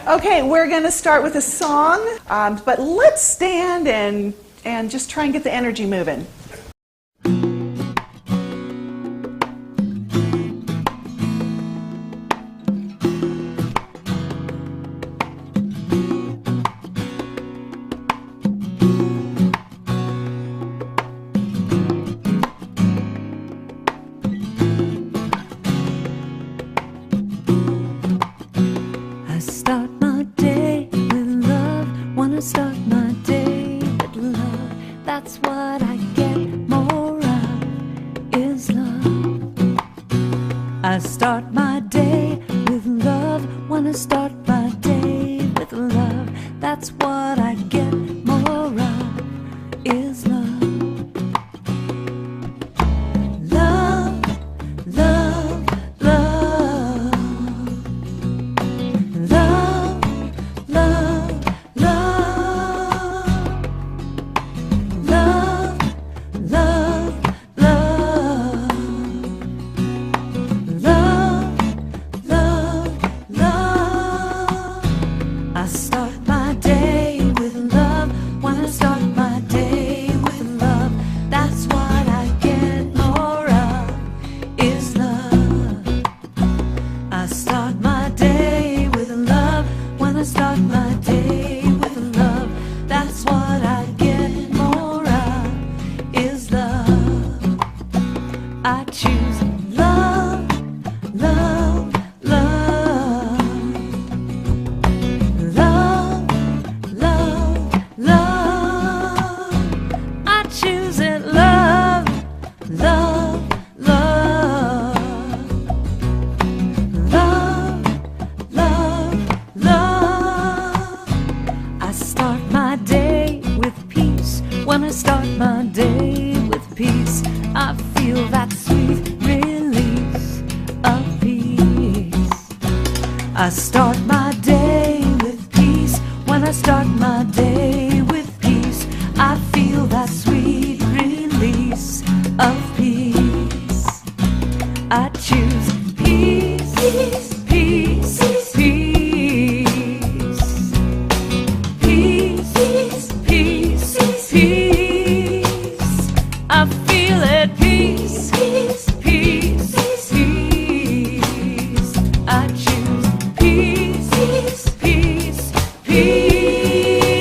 Okay, we're going to start with a song, but let's stand and just try and get the energy moving. Start my day with love. That's what I get more of, is love. I start my day with love. Wanna start my day with love. That's what I get more of, is love. Love, love, love. Love, love, love. Love, love, love. Love, love, love. I start my day with love. Wanna start my day with love. That's what I get more of, is love. I start my day with love. Wanna start my day with love. That's what I get more of, is love. I choose love, love, love. Love, love, love. I choose it, love, love, love. Love, love, love. I start my day with peace. When I start my day with peace, I feel that sweet release of peace. I start my day with peace. When I start my day with peace, I feel that sweet release of peace. I choose peace, peace, peace, peace. Peace, peace, peace. I feel it, peace, peace, peace, peace. I choose peace, peace, peace.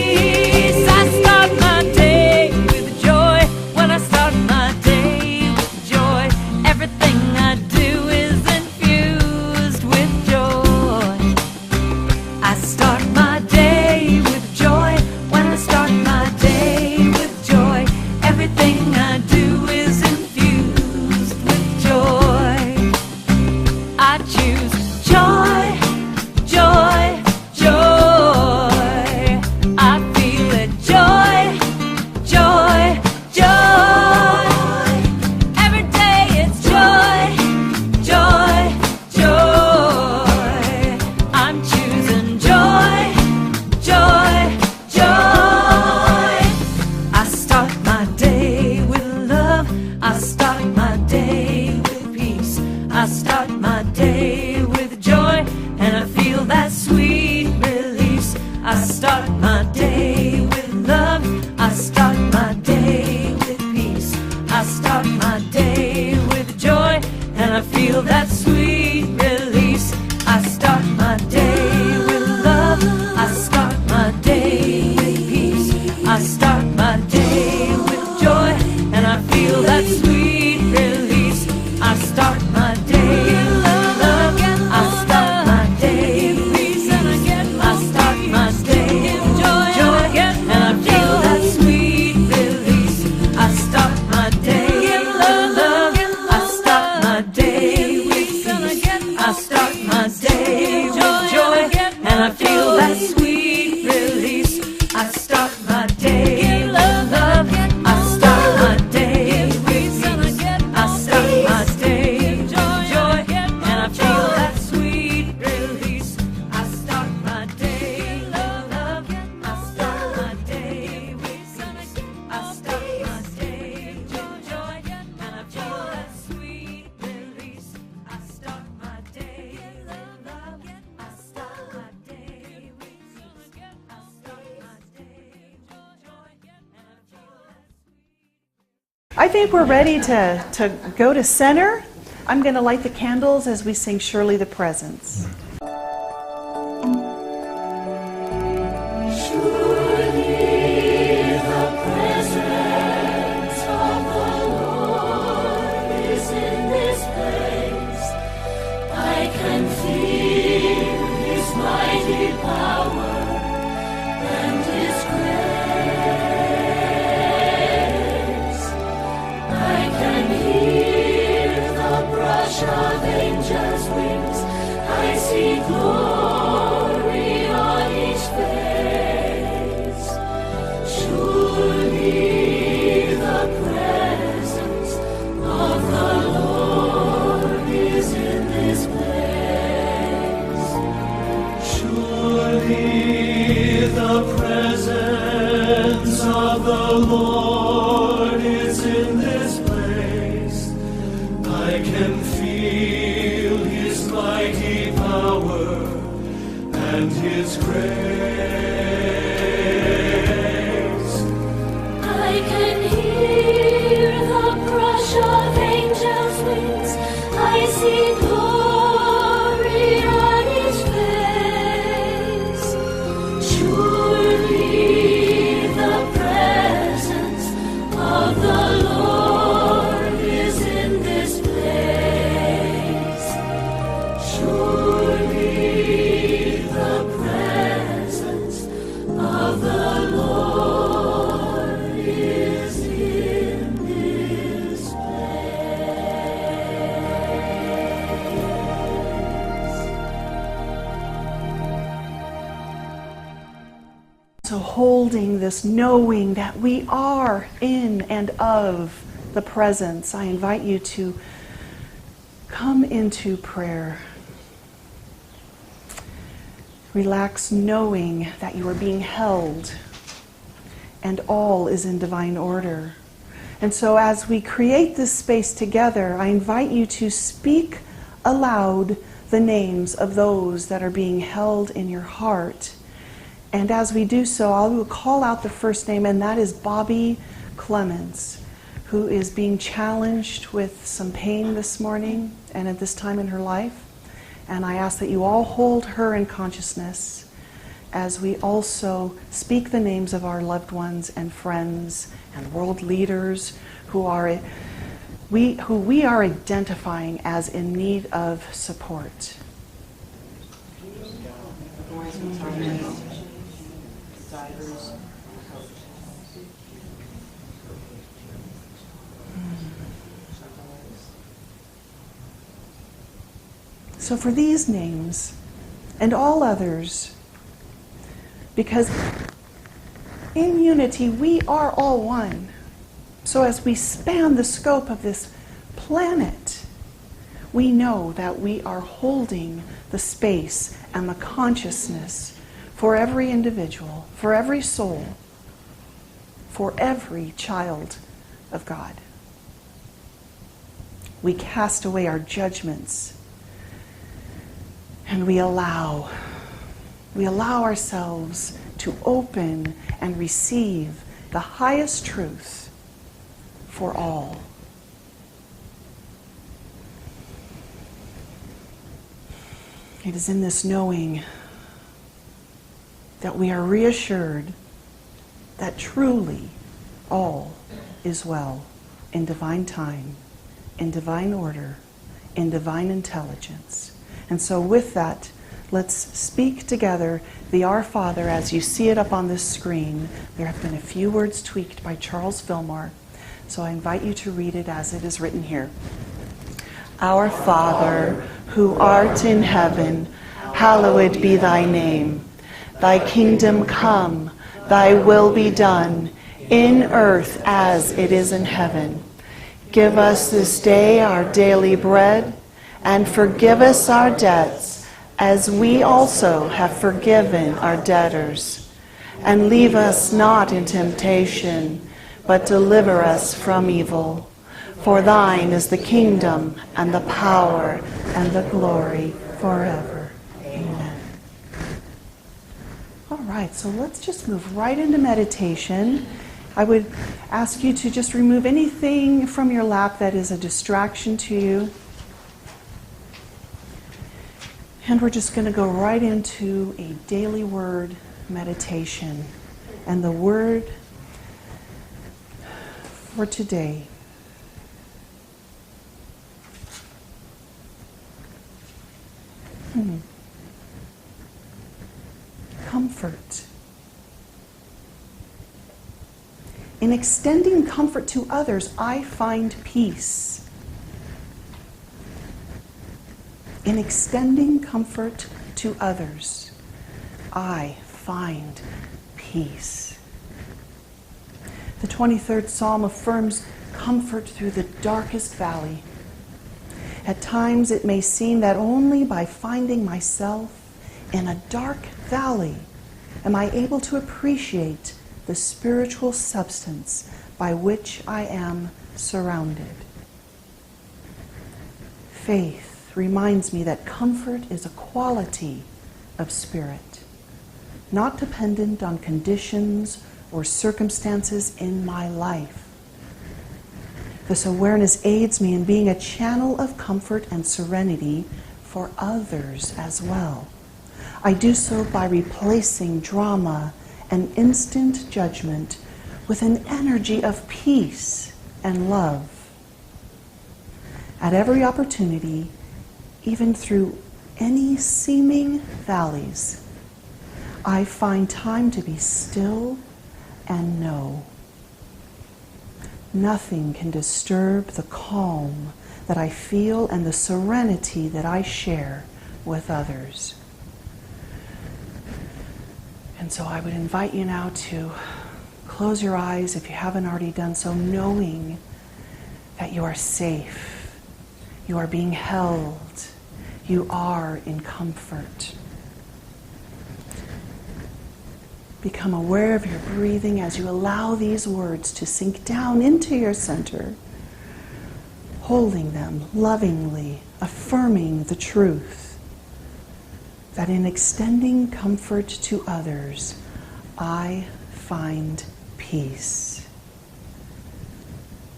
I start my day with joy. When I start my day with joy, everything I do is infused with joy. I start my day with joy. When I start my day with joy, everything I do is infused with joy. I choose joy, joy, joy. I feel it, joy, joy, joy. Every day it's joy, joy, joy. I'm choosing joy, joy, joy. I start my day with love. I start my day with peace. I start my day with joy, and I feel that sweet release. I start my day with love. I start my day with peace. I start my day with joy, and I feel that sweet release. I start my day with love. I start my day with peace. I start my day with joy, and I feel that sweet release. I start my day with love. I start my day with peace. I start my day with joy, and I feel that sweet release. I start my day with love. I start my day with peace. I start my day with joy, and I feel that sweet release. I start my day with love. I start my day with peace. I start my day with joy, and I feel that sweet release. I start my day with love. I start my day with peace. I start my day with joy, and I feel that sweet release. I start my day with love. I start my day with I think we're ready to go to center. I'm going to light the candles as we sing Surely the Presence. Of angels' wings, I see glory on each face. Surely the presence of the Lord is in this place. Surely the presence of the Lord is in this place. I can feel His mighty power and His grace. I can hear the brush of angels' wings. I see glory on each face. Surely the presence of the Lord is in this place. Surely the presence of the Lord is in this place. So holding this, knowing that we are in and of the presence, I invite you to come into prayer. Relax, knowing that you are being held and all is in divine order. And so as we create this space together, I invite you to speak aloud the names of those that are being held in your heart. And as we do so, I will call out the first name, and that is Bobby Clemens, who is being challenged with some pain this morning and at this time in her life. And I ask that you all hold her in consciousness as we also speak the names of our loved ones and friends and world leaders who we are identifying as in need of support. So for these names and all others, because in unity we are all one. So as we span the scope of this planet, we know that we are holding the space and the consciousness for every individual, for every soul, for every child of God. We cast away our judgments and we allow ourselves to open and receive the highest truth for all. It is in this knowing that we are reassured that truly all is well in divine time, in divine order, in divine intelligence. And so with that, let's speak together the Our Father as you see it up on this screen. There have been a few words tweaked by Charles Fillmore, so I invite you to read it as it is written here. Our Father, who art in heaven, hallowed be thy name. Thy kingdom come, thy will be done, in earth as it is in heaven. Give us this day our daily bread, and forgive us our debts, as we also have forgiven our debtors. And leave us not in temptation, but deliver us from evil. For thine is the kingdom, and the power, and the glory forever. Amen. All right, so let's just move right into meditation. I would ask you to just remove anything from your lap that is a distraction to you. And we're just going to go right into a daily word meditation. And the word for today comfort. In extending comfort to others, I find peace. In extending comfort to others, I find peace. The 23rd Psalm affirms comfort through the darkest valley. At times it may seem that only by finding myself in a dark valley am I able to appreciate the spiritual substance by which I am surrounded. Faith reminds me that comfort is a quality of spirit, not dependent on conditions or circumstances in my life. This awareness aids me in being a channel of comfort and serenity for others as well. I do so by replacing drama and instant judgment with an energy of peace and love. At every opportunity, even through any seeming valleys, I find time to be still and know. Nothing can disturb the calm that I feel and the serenity that I share with others. And so I would invite you now to close your eyes if you haven't already done so, knowing that you are safe, you are being held, you are in comfort. Become aware of your breathing as you allow these words to sink down into your center, holding them lovingly, affirming the truth that in extending comfort to others, I find peace.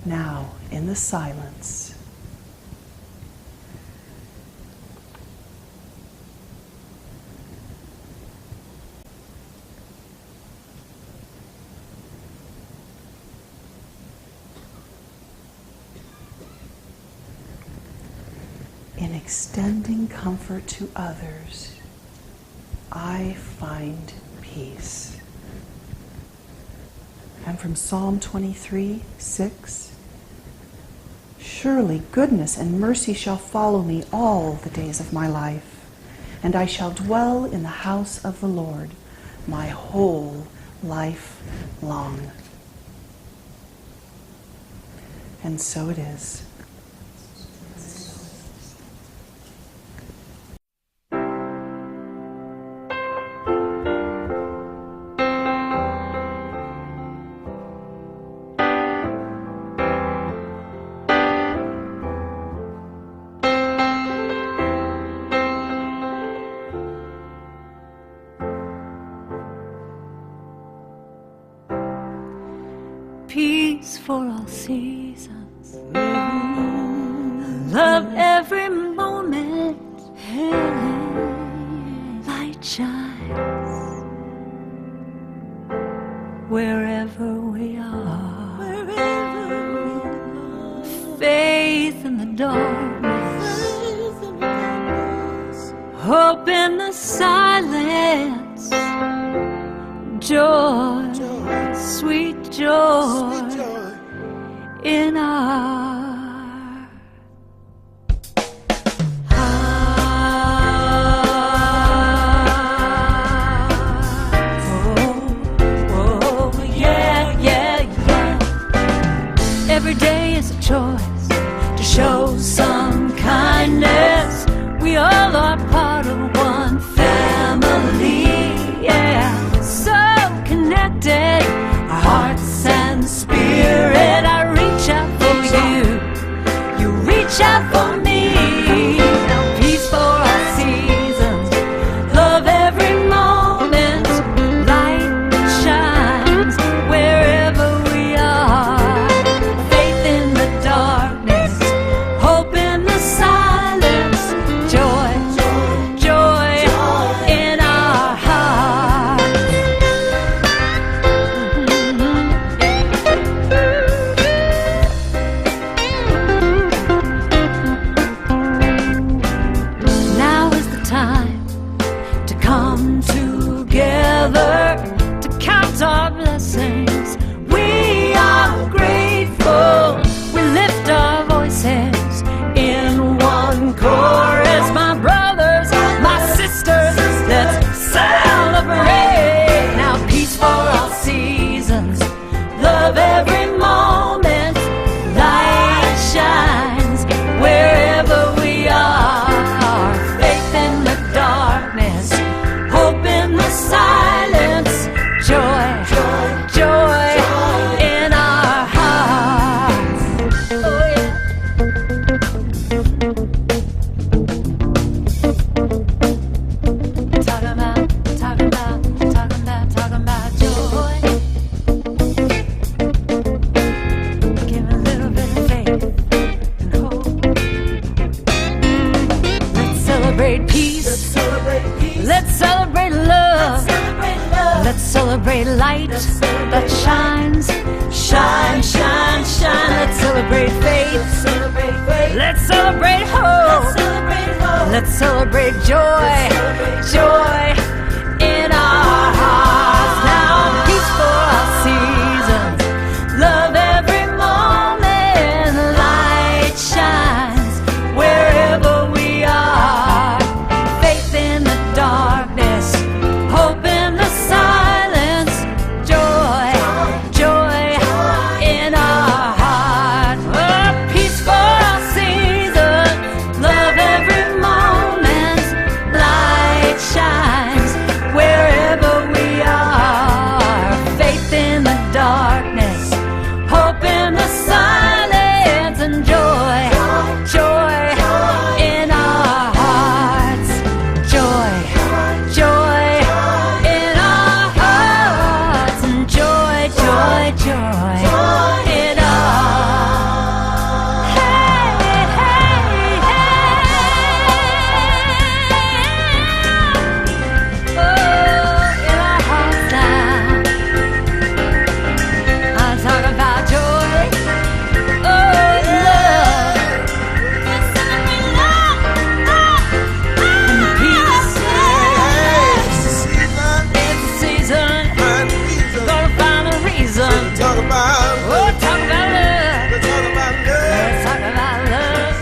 Now, in the silence, in extending comfort to others, I find peace. And from Psalm 23:6, surely goodness and mercy shall follow me all the days of my life, and I shall dwell in the house of the Lord my whole life long. And so it is. Peace for all seasons. Love every moment. Light shines wherever we are. Faith in the darkness. Hope in the silence. Joy. Sweet joy in our hearts. Oh, yeah, yeah, yeah. Every day is a choice to show some kindness. We all are part of one family, yeah. So connected. Hearts and spirit, I reach out for you. celebrate light that shines. Shine, shine, shine. Let's celebrate faith. Let's celebrate hope. Let's celebrate joy. Joy in our hearts. Now, peace for our seasons. Love every moment. Light shines wherever we are. Faith in the darkness. Hope in the silence. Joy, joy in our hearts. Oh, peace for our seasons. Love every moment. Light shines wherever we are. Faith in the darkness. Hope in the silence. And joy, joy in our hearts. Joy, joy in our hearts. And joy, joy, joy in our hey, hey, hey. Oh, in our hearts now. I talk about joy. Oh, love. And peace. It's the season. Gonna find a reason. Talk about Oh, talk about love. let's talk about love. Let's talk about love.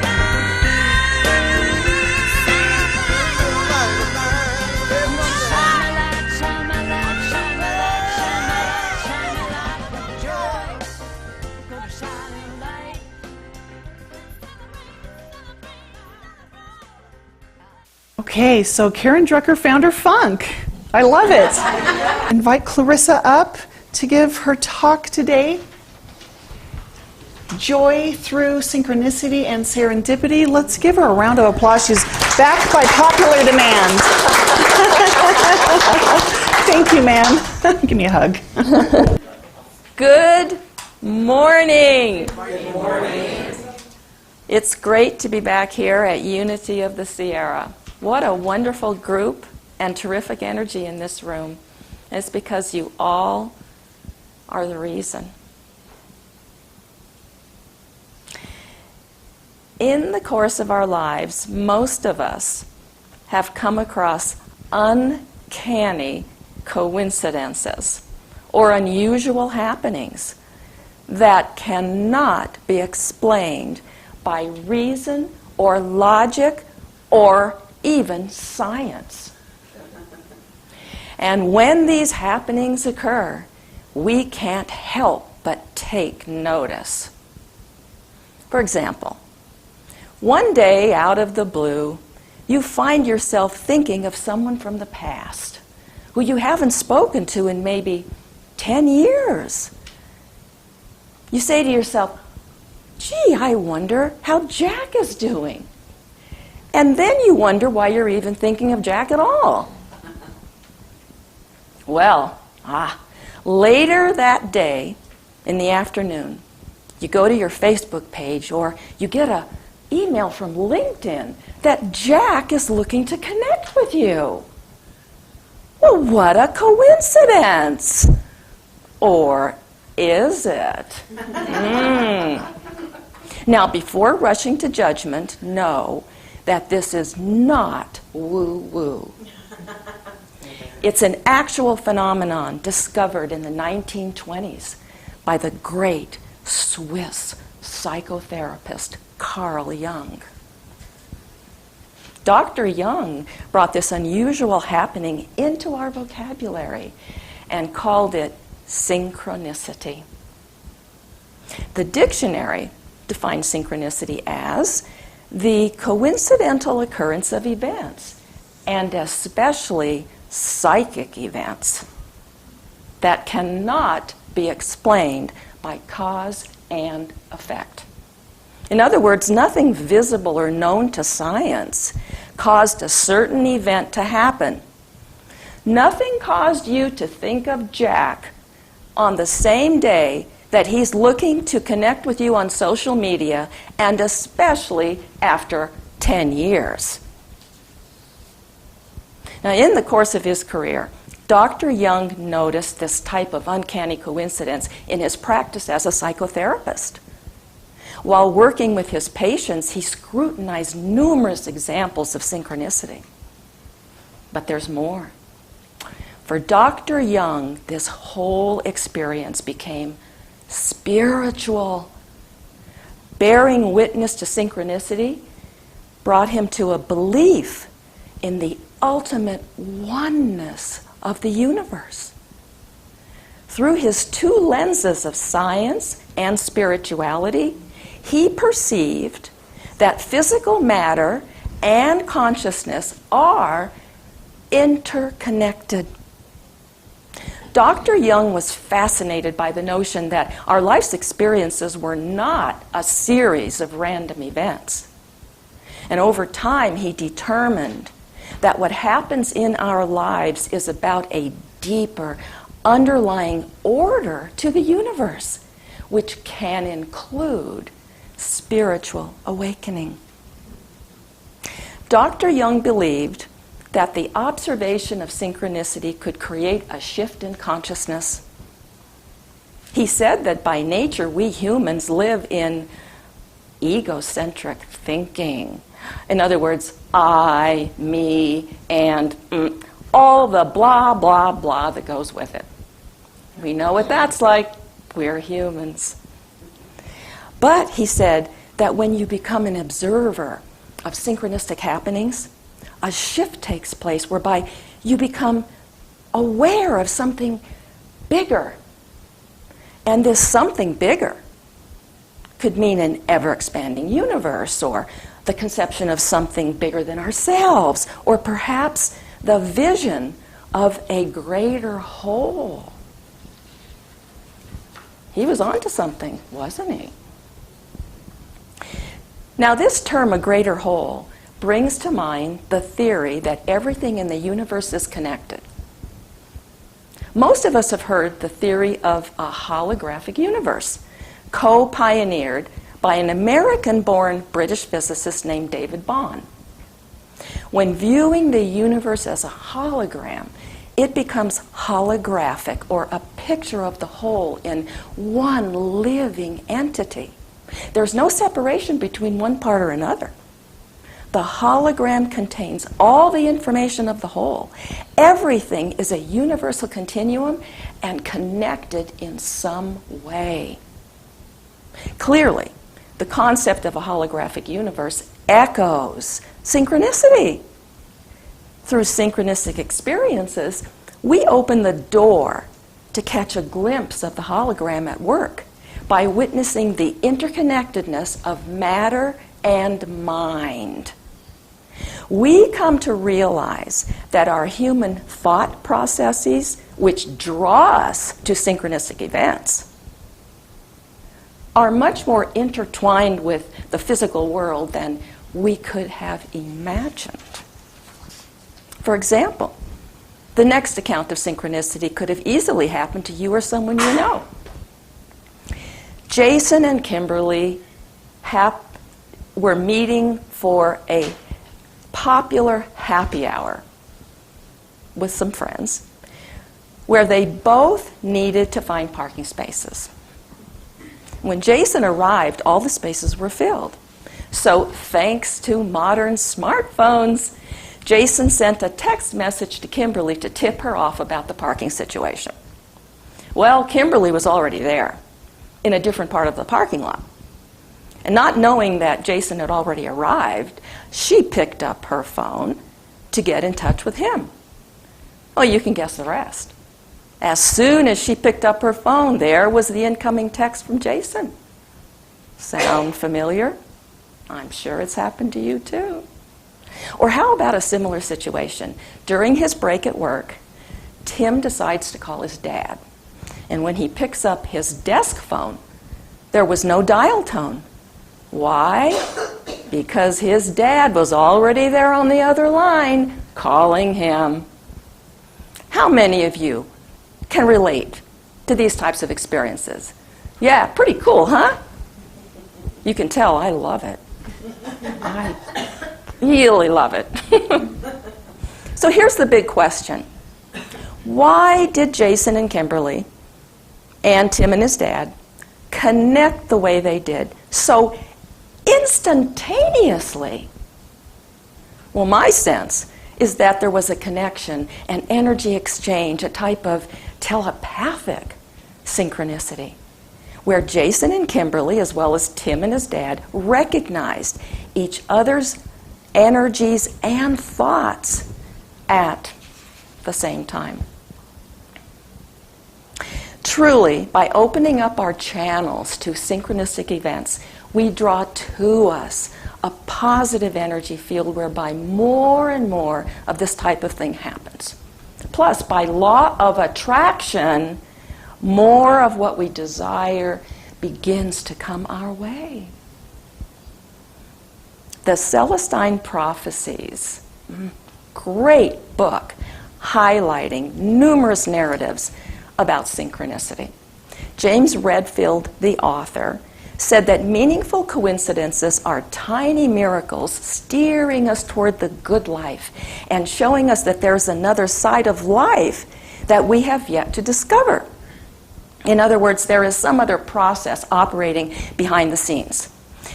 Shine my light, shine my light, shine my light, shine my light, shine my light. Joy. Gonna shine a light. Okay, so Karen Drucker found her funk. I love it. Invite Clarissa up to give her talk today. Joy through synchronicity and serendipity. Let's give her a round of applause. She's back by popular demand. Thank you, ma'am. Give me a hug. Good morning. Good morning. It's great to be back here at Unity of the Sierra. What a wonderful group and terrific energy in this room. And it's because you all are the reason. In the course of our lives, most of us have come across uncanny coincidences or unusual happenings that cannot be explained by reason or logic or even science. And when these happenings occur, we can't help but take notice. For example, one day out of the blue, you find yourself thinking of someone from the past who you haven't spoken to in maybe 10 years. You say to yourself, gee, I wonder how Jack is doing. And then you wonder why you're even thinking of Jack at all. Well, later that day in the afternoon, you go to your Facebook page or you get an email from LinkedIn that Jack is looking to connect with you. Well, what a coincidence! Or is it? Now, before rushing to judgment, know that this is not woo-woo. It's an actual phenomenon discovered in the 1920s by the great Swiss psychotherapist Carl Jung. Dr. Jung brought this unusual happening into our vocabulary and called it synchronicity. The dictionary defines synchronicity as the coincidental occurrence of events, and especially psychic events, that cannot be explained by cause and effect. In other words, nothing visible or known to science caused a certain event to happen. Nothing caused you to think of Jack on the same day that he's looking to connect with you on social media, and especially after 10 years. Now, in the course of his career, Dr. Jung noticed this type of uncanny coincidence in his practice as a psychotherapist. While working with his patients, he scrutinized numerous examples of synchronicity. But there's more. For Dr. Jung, this whole experience became spiritual. Bearing witness to synchronicity brought him to a belief in the ultimate oneness of the universe. Through his two lenses of science and spirituality, he perceived that physical matter and consciousness are interconnected. Dr. Jung was fascinated by the notion that our life's experiences were not a series of random events. And over time, he determined that what happens in our lives is about a deeper, underlying order to the universe, which can include spiritual awakening. Dr. Jung believed that the observation of synchronicity could create a shift in consciousness. He said that by nature, we humans live in egocentric thinking. In other words, I, me, and all the blah, blah, blah that goes with it. We know what that's like. We're humans. But he said that when you become an observer of synchronistic happenings, a shift takes place whereby you become aware of something bigger. And this something bigger could mean an ever-expanding universe, or the conception of something bigger than ourselves, or perhaps the vision of a greater whole. He was onto something, wasn't he? Now, this term, a greater whole, brings to mind the theory that everything in the universe is connected. Most of us have heard the theory of a holographic universe, co-pioneered by an American-born British physicist named David Bohm. When viewing the universe as a hologram, it becomes holographic, or a picture of the whole in one living entity. There's no separation between one part or another. The hologram contains all the information of the whole. Everything is a universal continuum and connected in some way. Clearly, the concept of a holographic universe echoes synchronicity. Through synchronistic experiences, we open the door to catch a glimpse of the hologram at work by witnessing the interconnectedness of matter and mind. We come to realize that our human thought processes, which draw us to synchronistic events, are much more intertwined with the physical world than we could have imagined. For example, the next account of synchronicity could have easily happened to you or someone you know. Jason and Kimberly were meeting for a popular happy hour with some friends where they both needed to find parking spaces. When Jason arrived, all the spaces were filled. So thanks to modern smartphones, Jason sent a text message to Kimberly to tip her off about the parking situation. Well, Kimberly was already there in a different part of the parking lot. And not knowing that Jason had already arrived, she picked up her phone to get in touch with him. Well, you can guess the rest. As soon as she picked up her phone, there was the incoming text from Jason. Sound familiar? I'm sure it's happened to you too. Or how about a similar situation? During his break at work, Tim decides to call his dad. And when he picks up his desk phone, there was no dial tone. Why? Because his dad was already there on the other line calling him. How many of you can relate to these types of experiences? Yeah, pretty cool, huh? You can tell I love it. I really love it. So here's the big question. Why did Jason and Kimberly and Tim and his dad connect the way they did so instantaneously? Well, my sense is that there was a connection, an energy exchange, a type of telepathic synchronicity, where Jason and Kimberly, as well as Tim and his dad, recognized each other's energies and thoughts at the same time. Truly, by opening up our channels to synchronistic events, we draw to us a positive energy field whereby more and more of this type of thing happens. Plus, by law of attraction, more of what we desire begins to come our way. The Celestine Prophecies, great book, highlighting numerous narratives about synchronicity. James Redfield, the author, said that meaningful coincidences are tiny miracles steering us toward the good life and showing us that there's another side of life that we have yet to discover. In other words, there is some other process operating behind the scenes.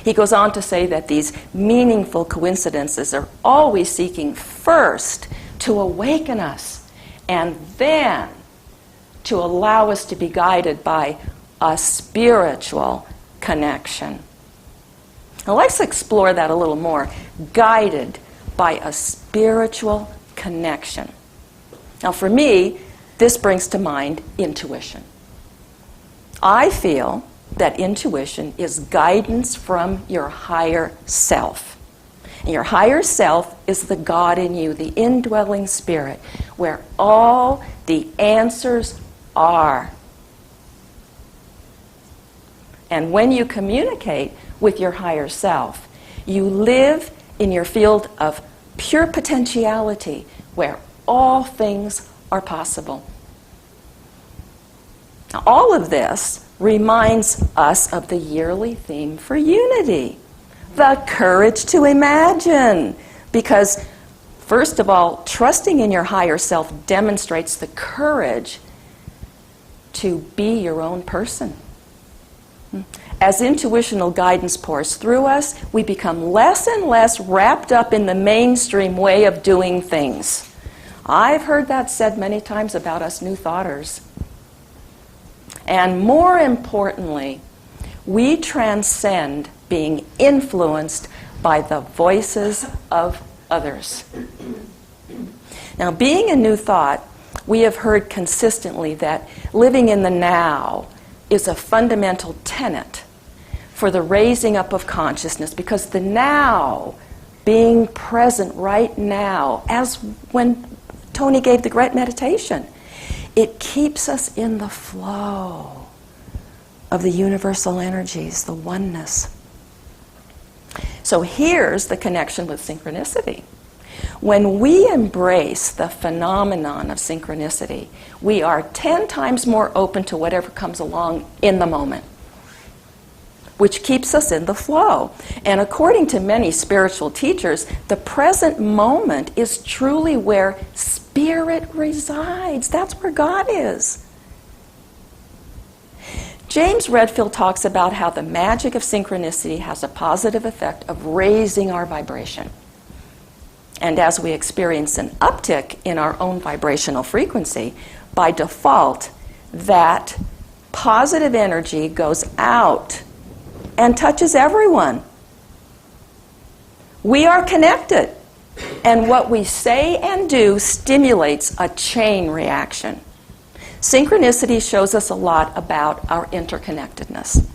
He goes on to say that these meaningful coincidences are always seeking first to awaken us and then to allow us to be guided by a spiritual connection. Now let's explore that a little more. Guided by a spiritual connection. Now for me, this brings to mind intuition. I feel that intuition is guidance from your higher self. And your higher self is the God in you, the indwelling spirit, where all the answers are. And when you communicate with your higher self, you live in your field of pure potentiality, where all things are possible. Now, all of this reminds us of the yearly theme for Unity, the courage to imagine. Because, first of all, trusting in your higher self demonstrates the courage to be your own person. As intuitional guidance pours through us, we become less and less wrapped up in the mainstream way of doing things. I've heard that said many times about us New Thoughters. And more importantly, we transcend being influenced by the voices of others. Now, being a New Thought, we have heard consistently that living in the now is a fundamental tenet for the raising up of consciousness, because the now, being present right now, as when Tony gave the great meditation, it keeps us in the flow of the universal energies, the oneness. So here's the connection with synchronicity. When we embrace the phenomenon of synchronicity, we are 10 times more open to whatever comes along in the moment, which keeps us in the flow. And according to many spiritual teachers, the present moment is truly where spirit resides. That's where God is. James Redfield talks about how the magic of synchronicity has a positive effect of raising our vibration. And as we experience an uptick in our own vibrational frequency, by default, that positive energy goes out and touches everyone. We are connected, and what we say and do stimulates a chain reaction. Synchronicity shows us a lot about our interconnectedness.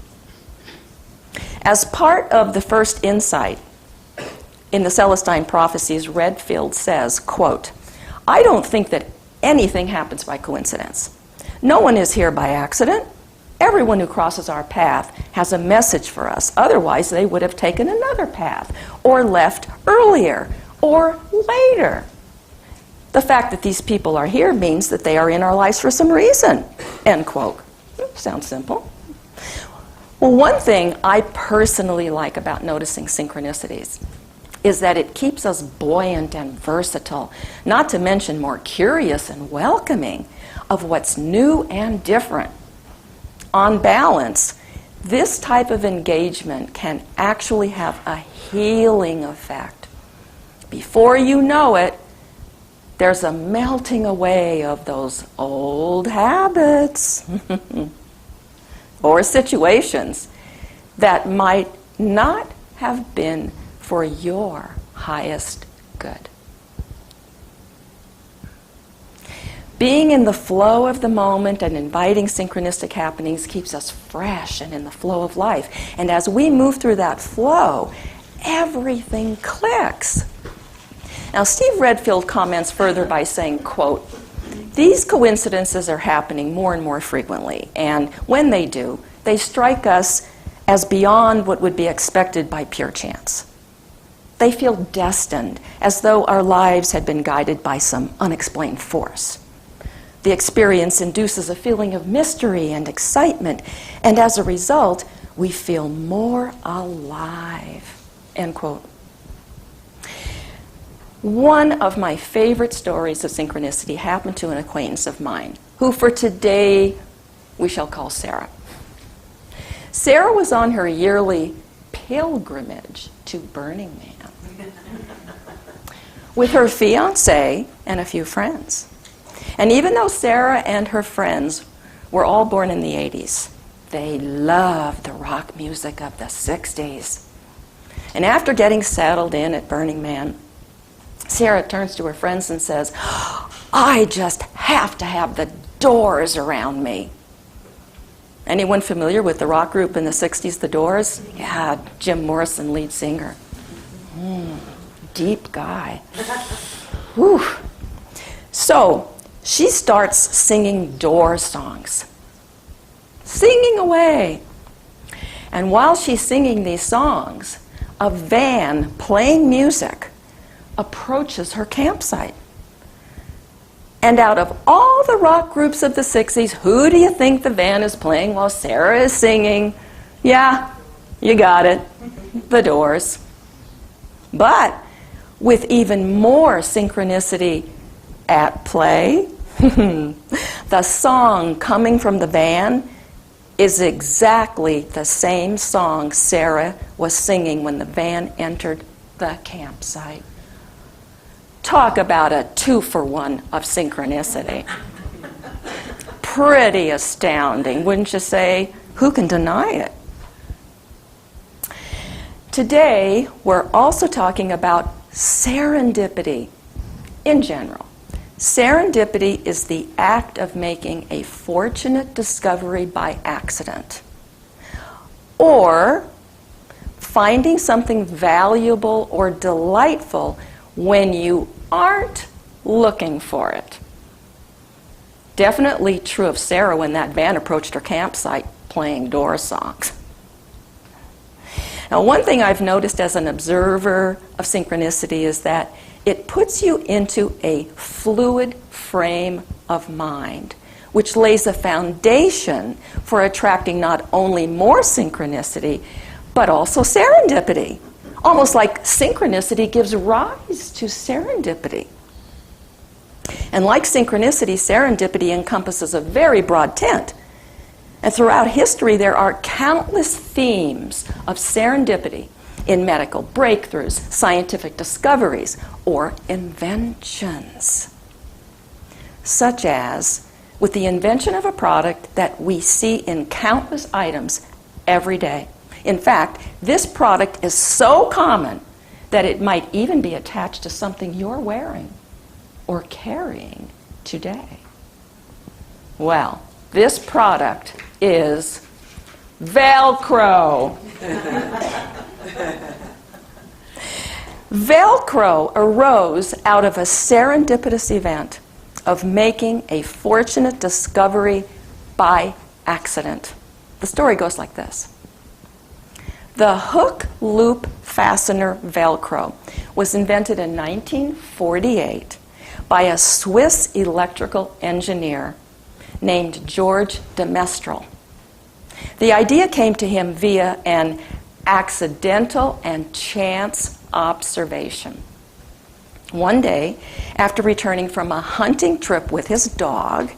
As part of the first insight in the Celestine Prophecies, Redfield says, quote, "I don't think that anything happens by coincidence. No one is here by accident. Everyone who crosses our path has a message for us. Otherwise, they would have taken another path, or left earlier, or later. The fact that these people are here means that they are in our lives for some reason." End quote. Sounds simple. Well, one thing I personally like about noticing synchronicities is that it keeps us buoyant and versatile, not to mention more curious and welcoming of what's new and different. On balance, this type of engagement can actually have a healing effect. Before you know it, there's a melting away of those old habits or situations that might not have been for your highest good. Being in the flow of the moment and inviting synchronistic happenings keeps us fresh and in the flow of life. And as we move through that flow, everything clicks. Now, Steve Redfield comments further by saying, quote, "These coincidences are happening more and more frequently, and when they do, they strike us as beyond what would be expected by pure chance. They feel destined, as though our lives had been guided by some unexplained force. The experience induces a feeling of mystery and excitement, and as a result, we feel more alive." End quote. One of my favorite stories of synchronicity happened to an acquaintance of mine, who for today we shall call Sarah. Sarah was on her yearly pilgrimage to Burning Man with her fiancé and a few friends. And even though Sarah and her friends were all born in the 80s, they loved the rock music of the 60s. And after getting settled in at Burning Man, Sarah turns to her friends and says, "I just have to have the Doors around me." Anyone familiar with the rock group in the 60s, the Doors? Yeah, Jim Morrison, lead singer. Deep guy. Whew. So she starts singing Doors songs. Singing away. And while she's singing these songs, a van playing music approaches her campsite. And out of all the rock groups of the 60s, who do you think the van is playing while Sarah is singing? Yeah, you got it. The Doors. But with even more synchronicity at play, the song coming from the van is exactly the same song Sarah was singing when the van entered the campsite. Talk about a 2-for-1 of synchronicity. Pretty astounding, wouldn't you say? Who can deny it? Today, we're also talking about serendipity in general. Serendipity is the act of making a fortunate discovery by accident, or finding something valuable or delightful when you aren't looking for it. Definitely true of Sarah when that van approached her campsite playing Doors songs. Now, one thing I've noticed as an observer of synchronicity is that it puts you into a fluid frame of mind, which lays a foundation for attracting not only more synchronicity, but also serendipity. Almost like synchronicity gives rise to serendipity. And like synchronicity, serendipity encompasses a very broad tent. And throughout history, there are countless themes of serendipity in medical breakthroughs, scientific discoveries, or inventions. Such as with the invention of a product that we see in countless items every day. In fact, this product is so common that it might even be attached to something you're wearing or carrying today. Well, this product is Velcro. Velcro arose out of a serendipitous event of making a fortunate discovery by accident. The story goes like this. The hook loop fastener Velcro was invented in 1948 by a Swiss electrical engineer named George de Mestral. The idea came to him via an accidental and chance observation. One day, after returning from a hunting trip with his dog,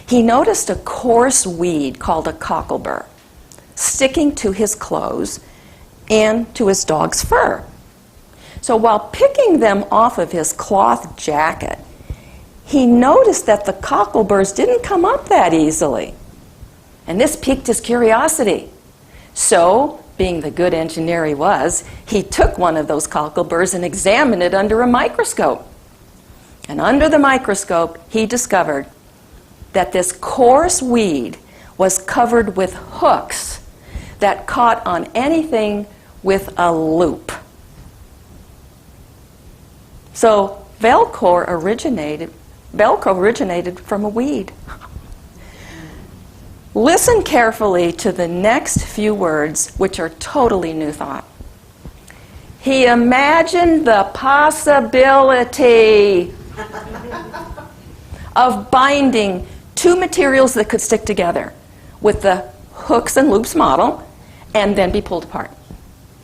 he noticed a coarse weed called a cocklebur sticking to his clothes and to his dog's fur. So while picking them off of his cloth jacket, he noticed that the cockleburs didn't come up that easily. And this piqued his curiosity. So, being the good engineer he was, he took one of those cockleburs and examined it under a microscope. And under the microscope, he discovered that this coarse weed was covered with hooks that caught on anything with a loop. So Velcro originated from a weed. Listen carefully to the next few words, which are totally new thought. He imagined the possibility of binding two materials that could stick together with the hooks and loops model and then be pulled apart.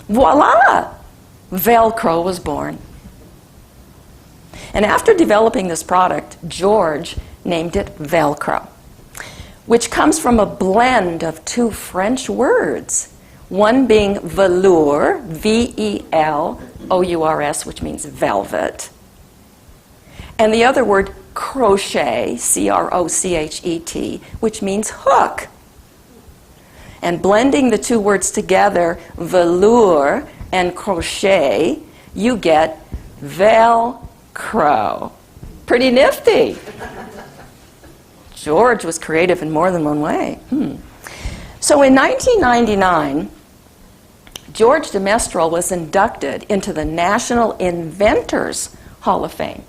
Voila! Velcro was born. And after developing this product, George named it Velcro, which comes from a blend of two French words, one being velours, V-E-L-O-U-R-S, which means velvet, and the other word crochet, C-R-O-C-H-E-T, which means hook. And blending the two words together, velours and crochet, you get Velcro. Pretty nifty. George was creative in more than one way. So in 1999, George de Mestral was inducted into the National Inventors Hall of Fame.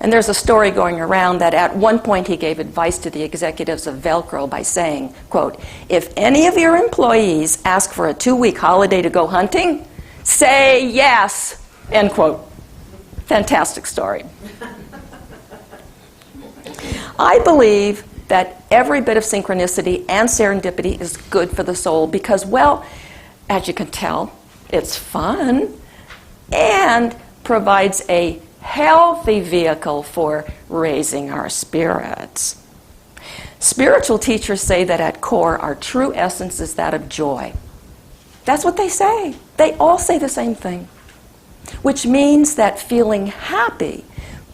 And there's a story going around that at one point he gave advice to the executives of Velcro by saying, quote, "If any of your employees ask for a 2-week holiday to go hunting, say yes," end quote. Fantastic story. I believe that every bit of synchronicity and serendipity is good for the soul because, well, as you can tell, it's fun and provides a healthy vehicle for raising our spirits. Spiritual teachers say that at core, our true essence is that of joy. That's what they say. They all say the same thing, which means that feeling happy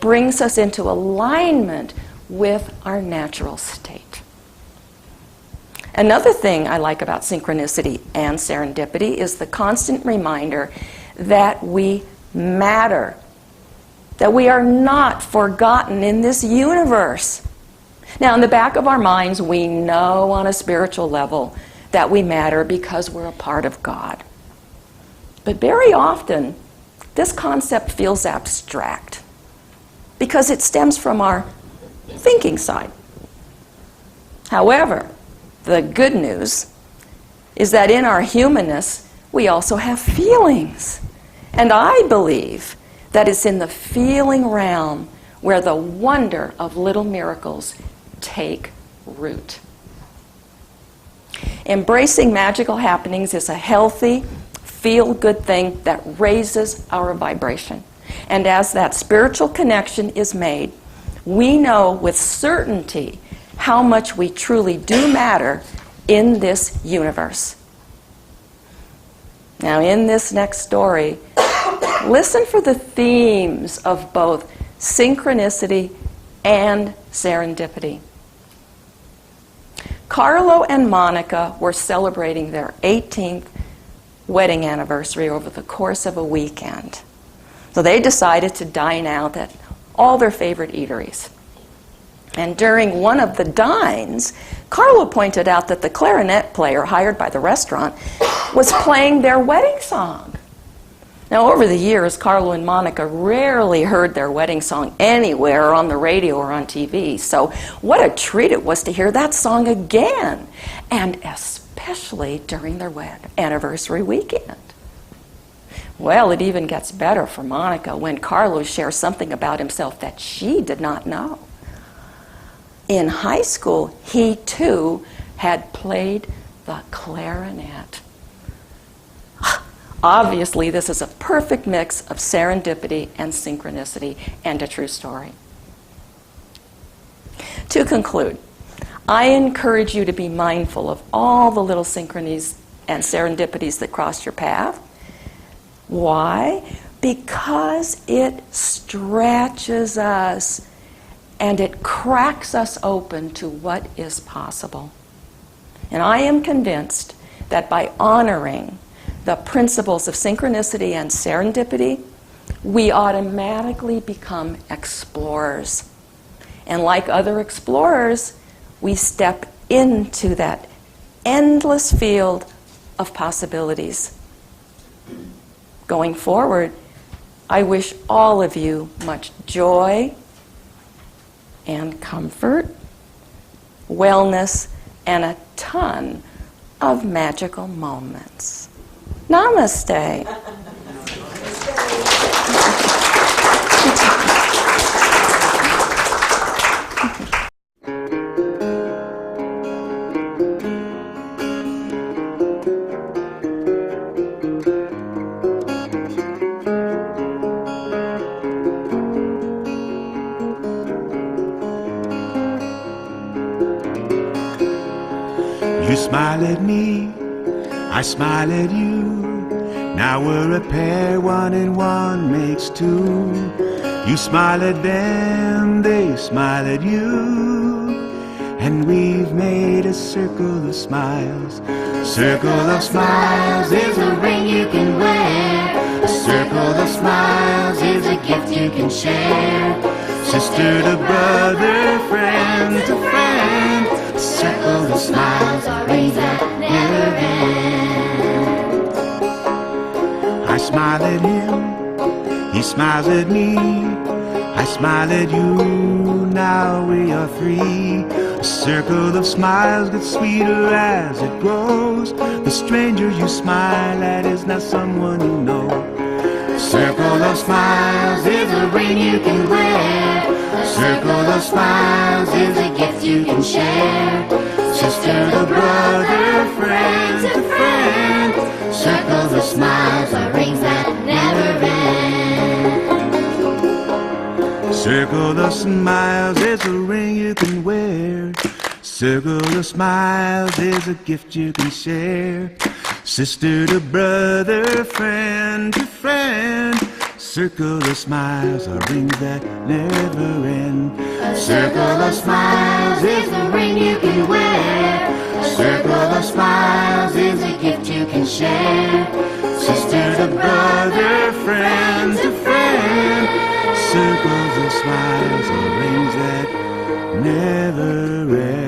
brings us into alignment with our natural state. Another thing I like about synchronicity and serendipity is the constant reminder that we matter, that we are not forgotten in this universe. Now, in the back of our minds, we know on a spiritual level that we matter because we're a part of God. But very often, this concept feels abstract because it stems from our thinking side. However, the good news is that in our humanness, we also have feelings. And I believe that it's in the feeling realm where the wonder of little miracles take root. Embracing magical happenings is a healthy, feel-good thing that raises our vibration. And as that spiritual connection is made, we know with certainty how much we truly do matter in this universe. Now, in this next story, listen for the themes of both synchronicity and serendipity. Carlo and Monica were celebrating their 18th wedding anniversary over the course of a weekend. So they decided to dine out at all their favorite eateries. And during one of the dines, Carlo pointed out that the clarinet player hired by the restaurant was playing their wedding song. Now, over the years, Carlo and Monica rarely heard their wedding song anywhere on the radio or on TV. So what a treat it was to hear that song again, and especially during their anniversary weekend. Well, it even gets better for Monica when Carlo shares something about himself that she did not know. In high school, he too had played the clarinet. Obviously, this is a perfect mix of serendipity and synchronicity and a true story. To conclude, I encourage you to be mindful of all the little synchronies and serendipities that cross your path. Why? Because it stretches us and it cracks us open to what is possible. And I am convinced that by honoring the principles of synchronicity and serendipity, we automatically become explorers. And like other explorers, we step into that endless field of possibilities. Going forward, I wish all of you much joy and comfort, wellness, and a ton of magical moments. Namaste. You smile at me, I smile at you. Now we're a pair, 1 and 1 makes 2. You smile at them, they smile at you. And we've made a circle of smiles. Circle of smiles is a ring you can wear. A circle of smiles is a gift you can share. Sister to brother, friend to friend. A circle of smiles are rings that never end. I smile at him, he smiles at me. I smile at you, now we are 3. A circle of smiles gets sweeter as it grows. The stranger you smile at is not someone you know. A circle of smiles is a ring you can wear. A circle of smiles is a gift you can share. Sister to brother, friend to friend. Circles of smiles are rings that never end. Circle of smiles is a ring you can wear. Circle of smiles is a gift you can share. Sister to brother, friend to friend. Circle of smiles are rings that never end. A circle of smiles is a ring you can wear. A circle of smiles is a gift you can share. Sister to brother, friend to friend. Circles of smiles are rings that never end.